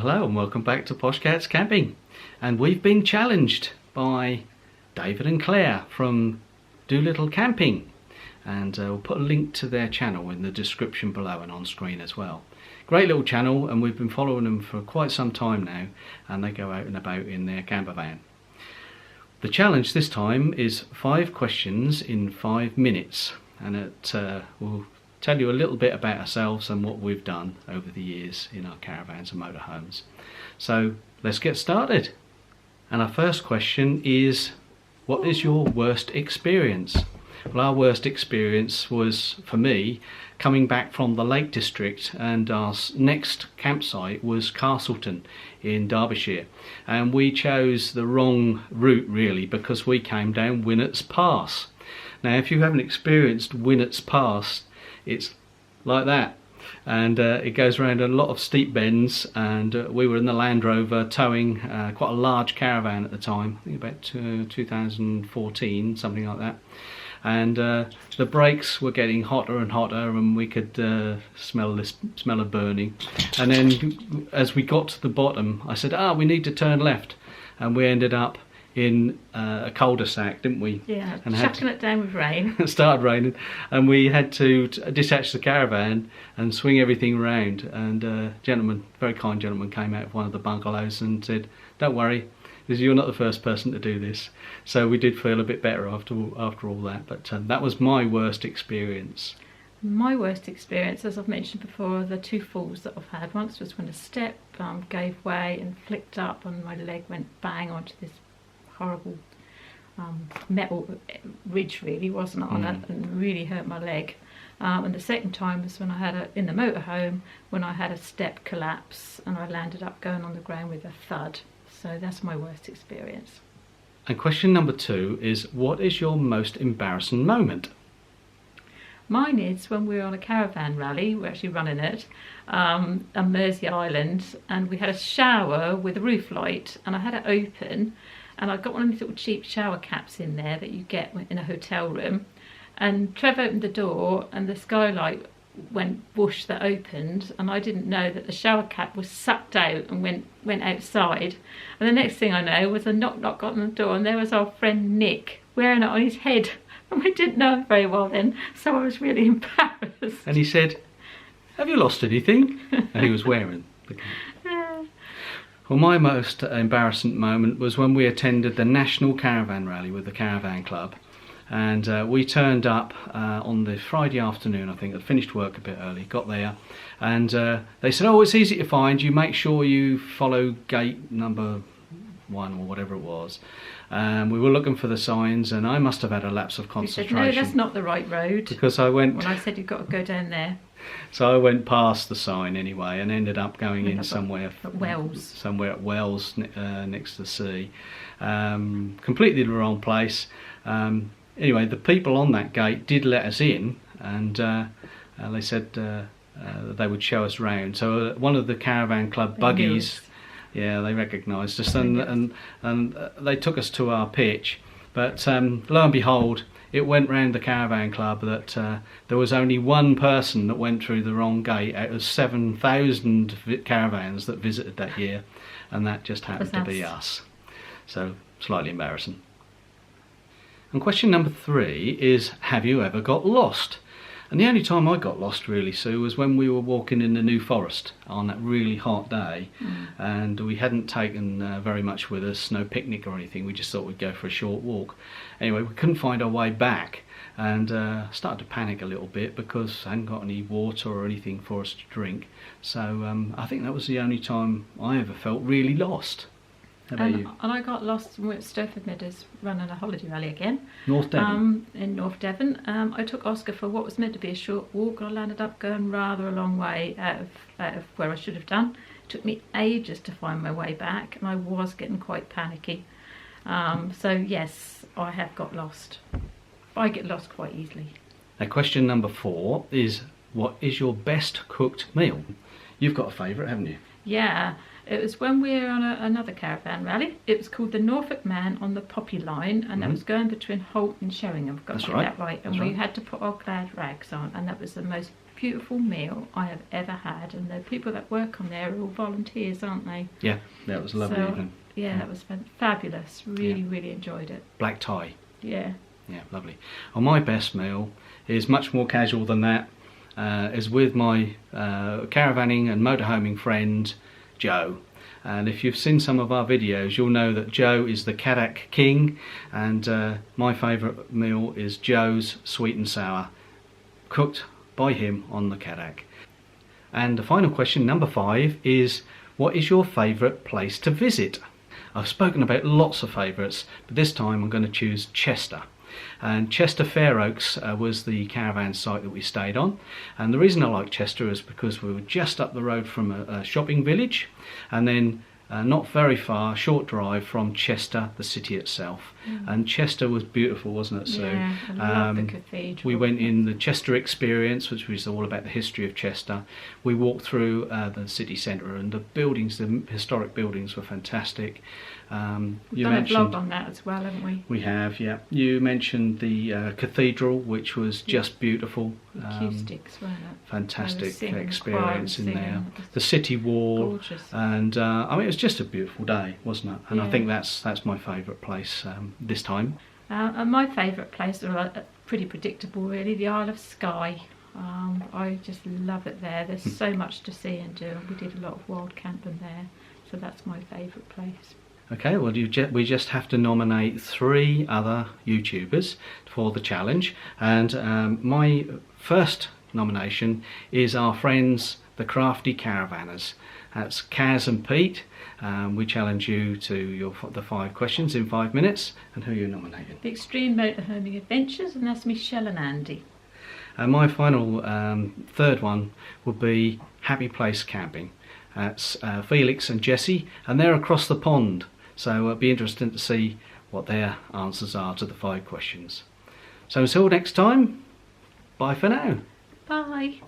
Hello and welcome back to Posh Cats Camping, and we've been challenged by David and Clare from Dolittle Camping, and we'll put a link to their channel in the description below and on screen as well. Great little channel, and we've been following them for quite some time now, and they go out and about in their camper van. The challenge this time is 5 questions in 5 minutes, and it will tell you a little bit about ourselves and what we've done over the years in our caravans and motorhomes. So let's get started. And our first question is, what is your worst experience? Well, our worst experience was, for me, coming back from the Lake District, and our next campsite was Castleton in Derbyshire, and we chose the wrong route really, because we came down Winnett's Pass. Now if you haven't experienced Winnett's Pass, it's like that, and it goes around a lot of steep bends, and we were in the Land Rover towing quite a large caravan at the time, I think about 2014, something like that, and the brakes were getting hotter and hotter, and we could smell of burning. And then as we got to the bottom, I said, we need to turn left, and we ended up in a cul-de-sac, didn't we? Yeah, and chucking it down with rain. It started raining, and we had to detach the caravan and swing everything around, and a gentleman, very kind gentleman, came out of one of the bungalows and said, don't worry, you're not the first person to do this. So we did feel a bit better after all that, but that was my worst experience. My worst experience, as I've mentioned before, the 2 falls that I've had. Once was when a step gave way and flicked up, and my leg went bang onto this horrible metal ridge, really, wasn't it, on it, and really hurt my leg. And the second time was when I had in the motorhome, when I had a step collapse and I landed up going on the ground with a thud. So that's my worst experience. And question number 2 is, what is your most embarrassing moment? Mine is when we were on a caravan rally, we're actually running it, on Mersey Island, and we had a shower with a roof light, and I had it open, and I got one of these little cheap shower caps in there that you get in a hotel room, and Trev opened the door and the skylight went whoosh, that opened, and I didn't know that the shower cap was sucked out and went outside, and the next thing I know was a knock on the door, and there was our friend Nick wearing it on his head, and we didn't know him very well then, so I was really embarrassed. And he said, have you lost anything? And he was wearing the cap. Well, my most embarrassing moment was when we attended the National Caravan Rally with the Caravan Club, and we turned up on the Friday afternoon, I think. I finished work a bit early, got there, and they said, it's easy to find, you make sure you follow gate number 1 or whatever it was. We were looking for the signs, and I must have had a lapse of concentration. You said, no, that's not the right road. Because I went... When I said you've got to go down there. So I went past the sign anyway, and ended up going in somewhere at Wells. Somewhere at Wells, next to the sea. Completely the wrong place. Anyway, the people on that gate did let us in, and they said they would show us round. So one of the Caravan Club buggies, yeah, they recognised us, and they took us to our pitch. But lo and behold, it went round the Caravan Club that there was only one person that went through the wrong gate out of 7,000 caravans that visited that year, and that just happened to be us. So slightly embarrassing. And question number 3 is, have you ever got lost? And the only time I got lost really, Sue, was when we were walking in the New Forest on that really hot day, and we hadn't taken very much with us, no picnic or anything. We just thought we'd go for a short walk. Anyway, we couldn't find our way back, and started to panic a little bit because I hadn't got any water or anything for us to drink. So I think that was the only time I ever felt really lost. How about you? And I got lost when we were at Stowford Meadows running a holiday rally again. North Devon? In North Devon. I took Oscar for what was meant to be a short walk, and I landed up going rather a long way out of where I should have done. It took me ages to find my way back, and I was getting quite panicky. So yes, I have got lost. I get lost quite easily. Now question number 4 is, what is your best cooked meal? You've got a favourite, haven't you? Yeah, it was when we were on another caravan rally. It was called the Norfolk Man on the Poppy Line, and that was going between Holt and Sheringham. I've got that right. And we had to put our glad rags on, and that was the most beautiful meal I have ever had, and the people that work on there are all volunteers, aren't they? Yeah, that was a lovely evening. Yeah, that was fabulous. Really enjoyed it. Black tie. Yeah. Yeah, lovely. Well, my best meal is much more casual than that. Is with my caravanning and motorhoming friend Joe. And if you've seen some of our videos, you'll know that Joe is the Kadak king, and my favourite meal is Joe's sweet and sour, cooked by him on the Kadak. And the final question, number 5, is what is your favourite place to visit? I've spoken about lots of favourites, but this time I'm going to choose Chester. And Chester Fair Oaks was the caravan site that we stayed on, and the reason I like Chester is because we were just up the road from a shopping village, and then not very far, short drive from Chester, the city itself. And Chester was beautiful, wasn't it, Sue? Yeah, I love the cathedral. We went in the Chester Experience, which was all about the history of Chester. We walked through the city centre, and the buildings, the historic buildings, were fantastic. We've done a vlog on that as well, haven't we? We have, yeah. You mentioned the cathedral, which was just beautiful. Acoustics, weren't it? Fantastic Singing, experience in singing. there. The city wall. Gorgeous. And I mean, it was just a beautiful day, wasn't it? And I Yeah. think that's my favourite place this time. And my favourite place, are pretty predictable really, the Isle of Skye. I just love it there. There's so much to see and do. We did a lot of wild camping there, so that's my favourite place. Okay, well we just have to nominate 3 other YouTubers for the challenge, and my first nomination is our friends the Crafty Caravanners. That's Kaz and Pete. We challenge you to the 5 questions in 5 minutes. And who are you nominating? The Extreme Motorhoming Adventures, and that's Michelle and Andy. And my final third one would be Happy Place Camping. That's Felix and Jesse, and they're across the pond. So it'll be interesting to see what their answers are to the 5 questions. So until next time, bye for now. Bye.